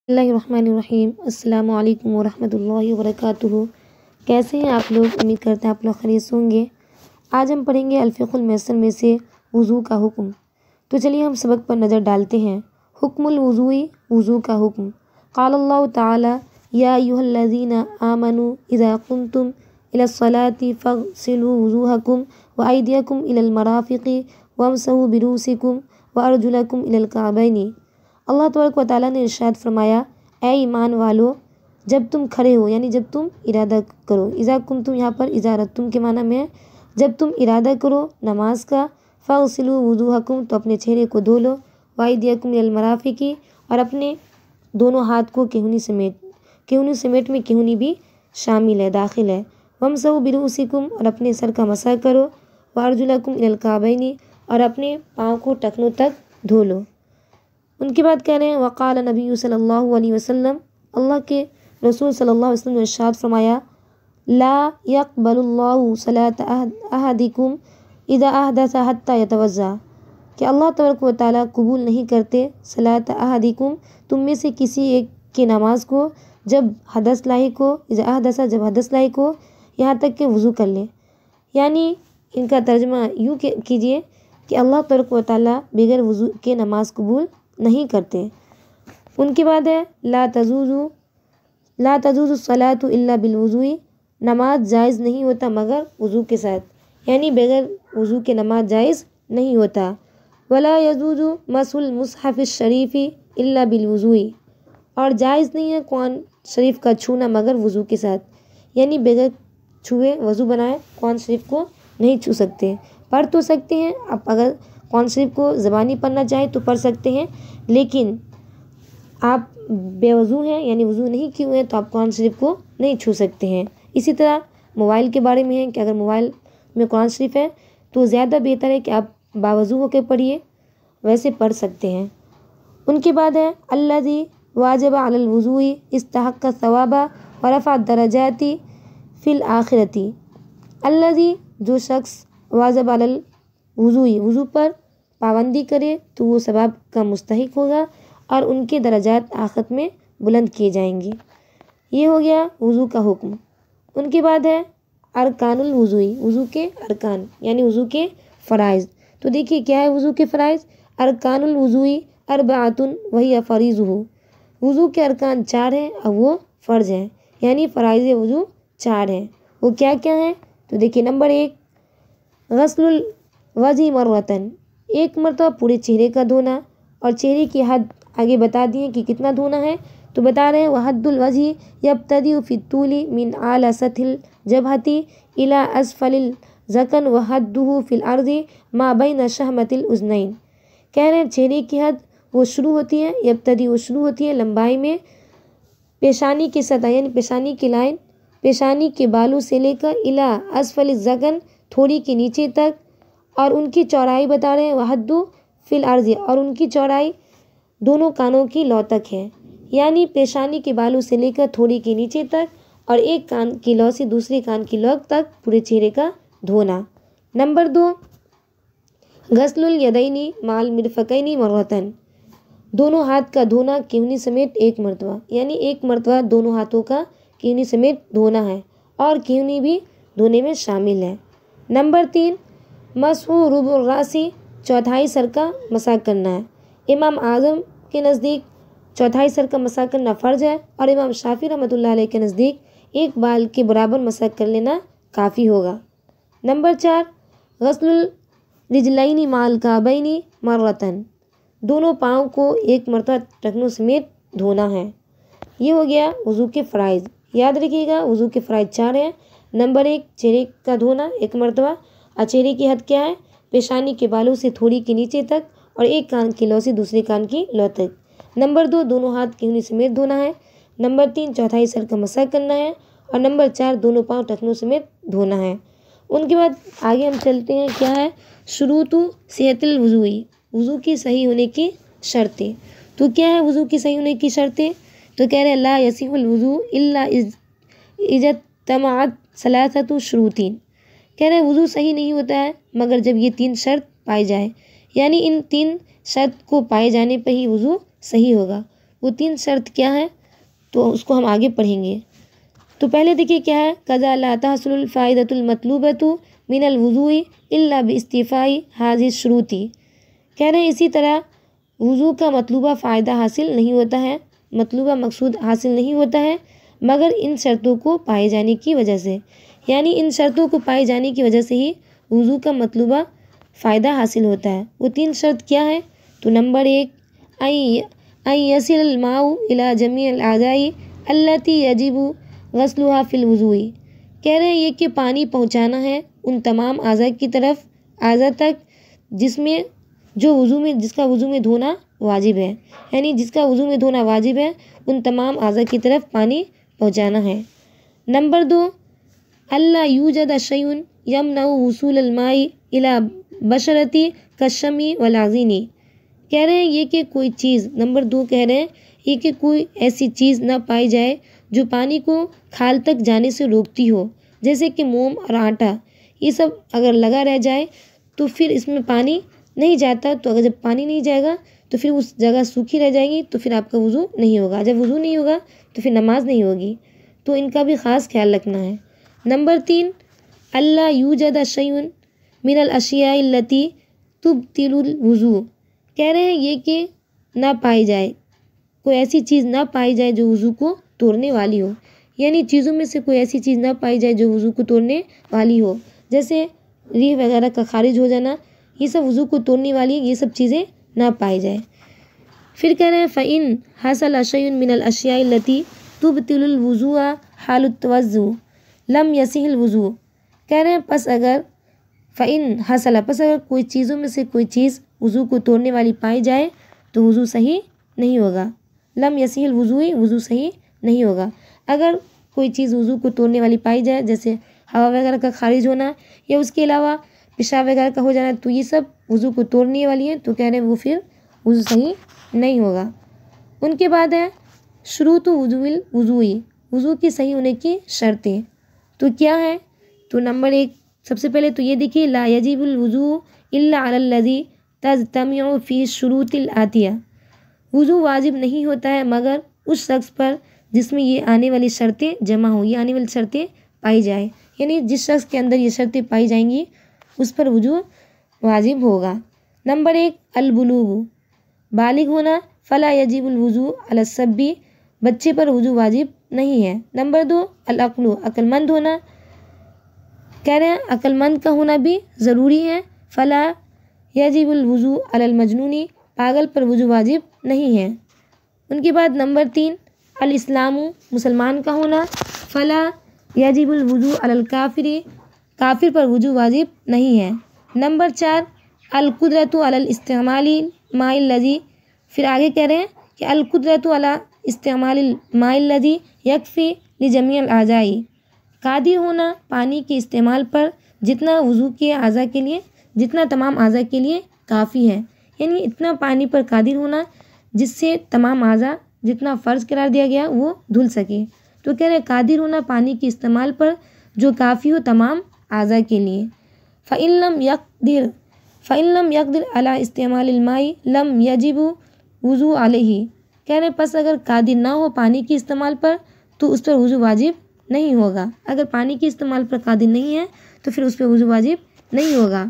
اللہ الرحمن الرحیم۔ السلام علیکم ورحمۃ اللہ وبرکاتہ۔ کیسے ہیں آپ لوگ؟ امید کرتے ہیں آپ لوگ خیریت ہوں گے۔ آج ہم پڑھیں گے الفقہ المیسر میں سے وضو کا حکم۔ تو چلیے ہم سبق پر نظر ڈالتے ہیں۔ حکم الوضوء، وضو کا حکم۔ قال اللہ تعالی یا ایھا الذین آمنوا اذا قمتم الی الصلاۃ فاغسلوا وجوہکم وایدیکم الی المرافق وامسحوا برؤوسکم وارجلکم الی الکعبین۔ اللہ تبارک و تعالیٰ نے ارشاد فرمایا، اے ایمان والو، جب تم کھڑے ہو یعنی جب تم ارادہ کرو، اذا قمتم یہاں پر اذا اردتم کے معنی میں ہے، جب تم ارادہ کرو نماز کا، فاغسلوا وجوہکم تو اپنے چہرے کو دھو لو، وایدیکم الی المرافق اور اپنے دونوں ہاتھ کو کہونی سمیٹ میں کہونی بھی شامل ہے، داخل ہے، وامسحوا برؤوسکم اور اپنے سر کا مسح کرو، وارجلکم الی الکعبین اور اپنے پاؤں کو ٹخنوں تک دھو لو۔ ان کے بعد کہہ رہے ہیں وقال نبی صلی اللہ علیہ وسلم، اللہ کے رسول صلی اللہ علیہ وسلم نے ارشاد فرمایا، لا يقبل اللہ صلاة احدکم اذا احدث حتی یتوضا، کہ اللہ تبارک و تعالیٰ قبول نہیں کرتے صلاۃ احدکم، تم میں سے کسی ایک کی نماز کو جب حدث لاحق ہو، اذا احدث جب حدث لاحق ہو، یہاں تک کہ وضو کر لے۔ یعنی ان کا ترجمہ یوں کیجئے کہ اللہ تبارک و تعالیٰ بغیر وضو کے نماز قبول نہیں کرتے۔ ان کے بعد ہے لا تجوز الصلاۃ الا بالوضوء، نماز جائز نہیں ہوتا مگر وضو کے ساتھ، یعنی بغیر وضو کے نماز جائز نہیں ہوتا۔ ولا يجوز مس المصحف الشریف الا بالوضوء، اور جائز نہیں ہے قرآن شریف کا چھونا مگر وضو کے ساتھ، یعنی بغیر چھوئے وضو بنائے قرآن شریف کو نہیں چھو سکتے۔ پڑھ تو سکتے ہیں، آپ اگر قرآن شریف کو زبانی پڑھنا چاہیں تو پڑھ سکتے ہیں، لیکن آپ بے وضو ہیں یعنی وضو نہیں کیے ہوئے ہیں تو آپ قرآن شریف کو نہیں چھو سکتے ہیں۔ اسی طرح موبائل کے بارے میں ہے کہ اگر موبائل میں قرآن شریف ہے تو زیادہ بہتر ہے کہ آپ باوضو ہو کے پڑھیے، ویسے پڑھ سکتے ہیں۔ ان کے بعد ہے الذی واجب علی الوضوء استحق الثواب ورفع الدرجات فی الآخرۃ، الذی جو شخص واجب علی الوضوء وضو پر پابندی کرے تو وہ ثواب کا مستحق ہوگا اور ان کے درجات آخرت میں بلند کیے جائیں گے۔ یہ ہو گیا وضو کا حکم۔ ان کے بعد ہے ارکان الوضوء، وضو کے ارکان یعنی وضو کے فرائض۔ تو دیکھیے کیا ہے وضو کے فرائض؟ ارکان الوضوء اربعۃ وہی فریضہ، وضو کے ارکان 4 ہیں اور وہ فرض ہیں، یعنی فرائض وضو 4 ہیں۔ وہ کیا کیا ہیں؟ تو دیکھیے نمبر 1 غسل الوجہ مرتن، ایک مرتبہ پورے چہرے کا دھونا، اور چہرے کی حد آگے بتا دیے کہ کتنا دھونا ہے، تو بتا رہے ہیں وحد الوجہ یبتدئ فی الطول من اعلی سطح الجبہۃ الی اسفل الذقن وحدہ فی الارض ما بین شحمۃ الاذنین۔ کہہ رہے ہیں چہرے کی حد وہ شروع ہوتی ہے، یبتدئ وہ شروع ہوتی ہے لمبائی میں پیشانی کی سطح یعنی پیشانی کی لائن، پیشانی کے بالوں سے لے کر الی اسفل الذقن تھوڑی کے نیچے تک، اور ان کی چوڑائی بتا رہے ہیں وحدہ فی الارض، اور ان کی چوڑائی دونوں کانوں کی لو تک ہے، یعنی پیشانی کے بالوں سے لے کر تھوڑی کے نیچے تک اور ایک کان کی لو سے دوسرے کان کی لو تک پورے چہرے کا دھونا۔ نمبر 2 غسل الیدین مع المرفقین مرتن، دونوں ہاتھ کا دھونا کہونی سمیت ایک مرتبہ، یعنی ایک مرتبہ دونوں ہاتھوں کا کہونی سمیت دھونا ہے اور کہونی بھی دھونے میں شامل ہے۔ نمبر 3 مسح ربع الراس، چوتھائی سر کا مسح کرنا ہے۔ امام اعظم کے نزدیک چوتھائی سر کا مسح کرنا فرض ہے، اور امام شافعی رحمۃ اللہ علیہ کے نزدیک ایک بال کے برابر مسح کر لینا کافی ہوگا۔ نمبر 4 غسل الرجلین مع الکعبین مرتن، دونوں پاؤں کو ایک مرتبہ ٹخنوں سمیت دھونا ہے۔ یہ ہو گیا وضو کے فرائض۔ یاد رکھیے گا وضو کے فرائض 4 ہیں۔ نمبر 1 چہرے کا دھونا ایک مرتبہ، اور چہرے کی حد کیا ہے؟ پیشانی کے بالوں سے تھوڑی کے نیچے تک اور ایک کان کی لو سے دوسرے کان کی لو تک۔ نمبر 2 دونوں ہاتھ کہونی سمیت دھونا ہے۔ نمبر 3 چوتھائی سر کا مسح کرنا ہے، اور نمبر 4 دونوں پاؤں ٹخنوں سمیت دھونا ہے۔ ان کے بعد آگے ہم چلتے ہیں، کیا ہے شروط صحت الوضوء، وضو کی صحیح ہونے کی شرطیں۔ تو کیا ہے وضو کی صحیح ہونے کی شرطیں؟ تو کہہ رہے ہیں لا یصح الوضوء الا اذا اجتمعت ثلاثۃ شروط، کہہ رہے ہیں وضو صحیح نہیں ہوتا ہے مگر جب یہ 3 شرط پائی جائے، یعنی ان 3 شرط کو پائے جانے پر ہی وضو صحیح ہوگا۔ وہ 3 شرط کیا ہیں تو اس کو ہم آگے پڑھیں گے۔ تو پہلے دیکھیے کیا ہے، قضا لا تحصل الفائدۃ المطلوبۃ من الوضوء الا باستیفاء هذه الشروط، کہہ رہے ہیں اسی طرح وضو کا مطلوبہ فائدہ حاصل نہیں ہوتا ہے، مطلوبہ مقصود حاصل نہیں ہوتا ہے مگر ان شرطوں کو پائے جانے کی وجہ سے، یعنی ان شرطوں کو پائے جانے کی وجہ سے ہی وضو کا مطلوبہ فائدہ حاصل ہوتا ہے۔ وہ 3 شرط کیا ہے؟ تو نمبر 1 ان یصل الماء الی جمیع الاعضاء التي یجب غسلها فی الوضوء، کہہ رہے ہیں یہ کہ پانی پہنچانا ہے ان تمام اعضاء کی طرف، اعضاء تک جس کا وضو میں دھونا واجب ہے، یعنی جس کا وضو میں دھونا واجب ہے ان تمام اعضاء کی طرف پانی پہنچانا ہے۔ نمبر 2 اللہ یوجد شیء یمنع وصول الماء الی بشرۃ کالشم والعضین، کہہ رہے ہیں یہ کہ کوئی چیز، نمبر 2 کہہ رہے ہیں یہ کہ کوئی ایسی چیز نہ پائی جائے جو پانی کو کھال تک جانے سے روکتی ہو، جیسے کہ موم اور آٹا، یہ سب اگر لگا رہ جائے تو پھر اس میں پانی نہیں جاتا، تو اگر جب پانی نہیں جائے گا تو پھر اس جگہ سوکھی رہ جائیں گی، تو پھر آپ کا وضو نہیں ہوگا، جب وضو نہیں ہوگا تو پھر نماز نہیں ہوگی، تو ان کا بھی خاص خیال رکھنا ہے۔ نمبر 3 اللہ یوجد شیء من الاشیاء التي تبطل الوضوء، کہہ رہے ہیں یہ کہ نہ پائی جائے، کوئی ایسی چیز نہ پائی جائے جو وضو کو توڑنے والی ہو، یعنی چیزوں میں سے کوئی ایسی چیز نہ پائی جائے جو وضو کو توڑنے والی ہو، جیسے ریح وغیرہ کا خارج ہو جانا، یہ سب وضو کو توڑنے والی، یہ سب چیزیں نہ پائی جائے۔ پھر کہہ رہے ہیں فَإِنْ حَصَلَ شَيْءٌ مِّنَ الْأَشْيَاءِ الَّتِي تُبْطِلُ الْوُضُوءَ حَالُ التَّوَضُّءِ لَمْ يَصِحُ الْوُضُوء، کہہ رہے ہیں پس اگر کوئی چیزوں میں سے کوئی چیز وضو کو توڑنے والی پائی جائے تو وضو صحیح نہیں ہوگا، لم یصح الوضوء، وضو صحیح نہیں ہوگا۔ اگر کوئی چیز وضو کو توڑنے والی پائی جائے جیسے ہوا وغیرہ کا خارج ہونا یا اس کے علاوہ پیشاب وغیرہ کا ہو جانا، تو یہ سب وضو کو توڑنے والی ہے، تو کہہ رہے ہیں وہ پھر وضو صحیح نہیں ہوگا۔ ان کے بعد ہے شروط وضوء، وضو کی صحیح ہونے کی شرطیں، تو کیا ہے؟ تو نمبر 1 سب سے پہلے تو یہ دیکھیے لا یجب الوضوء الا علی الذی تجتمع فی الشروط الآتیہ، وضو واجب نہیں ہوتا ہے مگر اس شخص پر جس میں یہ آنے والی شرطیں جمع ہوں، یہ آنے والی شرطیں پائی جائیں، یعنی جس شخص کے اندر یہ شرطیں پائی جائیں گی اس پر وضو واجب ہوگا۔ نمبر 1 البلوغ، بالغ ہونا، فلا یجب الوضوء علی الصبی، بچے پر وضو واجب نہیں ہے۔ نمبر 2 العقل، عقل مند ہونا، کہہ رہے ہیں عقل مند کا ہونا بھی ضروری ہے، فلا یجب الوضوء علی المجنون، پاگل پر وضو واجب نہیں ہے۔ ان کے بعد نمبر 3 الاسلام، مسلمان کا ہونا، فلا یجب الوضوء علی الکافر، کافر پر وضو واجب نہیں ہے۔ نمبر 4 القدرۃ علی الاستعمال الماء الذی، پھر آگے کہہ رہے ہیں کہ القدرۃ علی استعمال الماء الذی یکفی لجمیع الاعضاء، قادر ہونا پانی کے استعمال پر جتنا وضو کے اعضاء کے لیے، جتنا تمام اعضاء کے لیے کافی ہے، یعنی اتنا پانی پر قادر ہونا جس سے تمام اعضاء جتنا فرض قرار دیا گیا وہ دھل سکے، تو کہہ رہے قادر ہونا پانی کے استعمال پر جو کافی ہو تمام اعضاء کے لیے۔ فَإِن لَمْ يَقْدِرْ عَلَى اسْتِعْمَالِ الْمَاءِ لَمْ يَجِبُ وضوء علیہ، کہہ رہے پس اگر قادر نہ ہو پانی کے استعمال پر تو اس پر وضو واجب نہیں ہوگا، اگر پانی کے استعمال پر قادر نہیں ہے تو پھر اس پہ وضو واجب نہیں ہوگا۔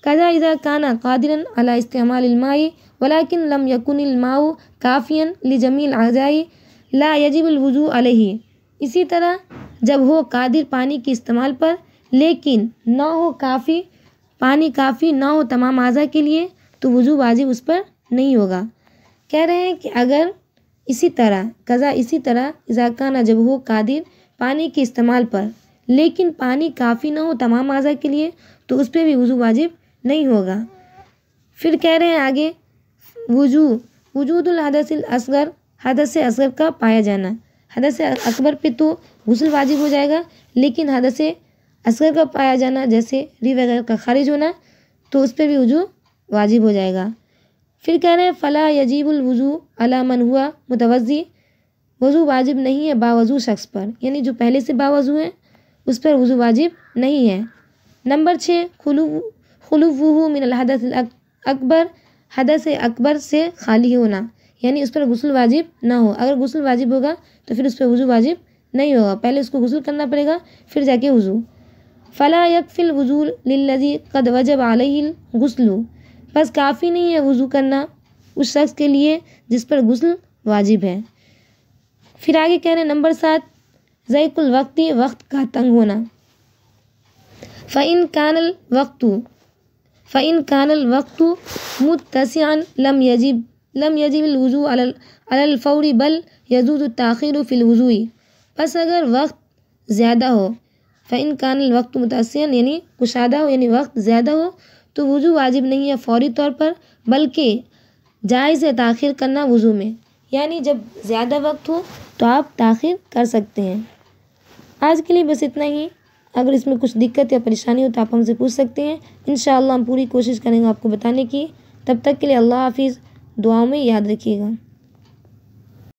کذا اذا کان قادرا علی استعمال الماء ولكن لم يكن الماء کافیا لجمیع الاعضاء لا یجب الوضوء علیہ، اسی طرح جب ہو قادر پانی کے استعمال پر لیکن نہ ہو کافی، پانی کافی نہ ہو تمام اعضاء کے لیے تو وضو واجب اس پر نہیں ہوگا۔ کہہ رہے ہیں کہ اگر اسی طرح اذا کان، جب ہو قادر پانی کے استعمال پر لیکن پانی کافی نہ ہو تمام اعضاء کے لیے تو اس پہ بھی وضو واجب نہیں ہوگا۔ پھر کہہ رہے ہیں آگے وجود الحدث الاصغر، حدث اصغر کا پایا جانا، حدث اکبر پہ تو غسل واجب ہو جائے گا لیکن حدث اصغر کا پایا جانا جیسے ری وغیرہ کا خارج ہونا تو اس پہ بھی وضو واجب ہو جائے گا۔ پھر کہہ رہے ہیں فلا یجب الوضوء علی من ہوا متوضی، وضو واجب نہیں ہے باوضو شخص پر، یعنی جو پہلے سے باوضو ہے اس پر وضو واجب نہیں ہے۔ نمبر 6 خلوہ من الحدث الاکبر، حدث اکبر سے خالی ہونا، یعنی اس پر غسل واجب نہ ہو. اگر غسل واجب ہوگا تو پھر اس پہ وضو واجب نہیں ہوگا، پہلے اس کو غسل کرنا پڑے گا پھر جا کے وضو. فلا یکفی الوضوء للذی قد وجب علیہ الغسل، بس کافی نہیں ہے وضو کرنا اس شخص کے لیے جس پر غسل واجب ہے. پھر آگے کہہ رہے ہیں نمبر 7 ضیق الوقت، وقت کا تنگ ہونا. فَإِنْ كَانَ الْوَقْتُ مُتَّسِعًا لَمْ يَجِبْ الْوُضُوءُ عَلَى الْفَوْرِ بل يَجُوزُ التَّأْخِيرُ فِي الْوُضُوءِ. بس اگر وقت زیادہ ہو، فَإِنْ كَانَ الْوَقْتُ مُتَّسِعًا یعنی کشادہ ہو، یعنی وقت زیادہ ہو تو وضو واجب نہیں ہے فوری طور پر، بلکہ جائز ہے تاخیر کرنا وضو میں. یعنی جب زیادہ وقت ہو تو آپ تاخیر کر سکتے ہیں. آج کے لیے بس اتنا ہی. اگر اس میں کچھ دقت یا پریشانی ہو تو آپ ہم سے پوچھ سکتے ہیں. انشاءاللہ ہم پوری کوشش کریں گے آپ کو بتانے کی. تب تک کے لیے اللہ حافظ. دعاؤں میں یاد رکھیے گا.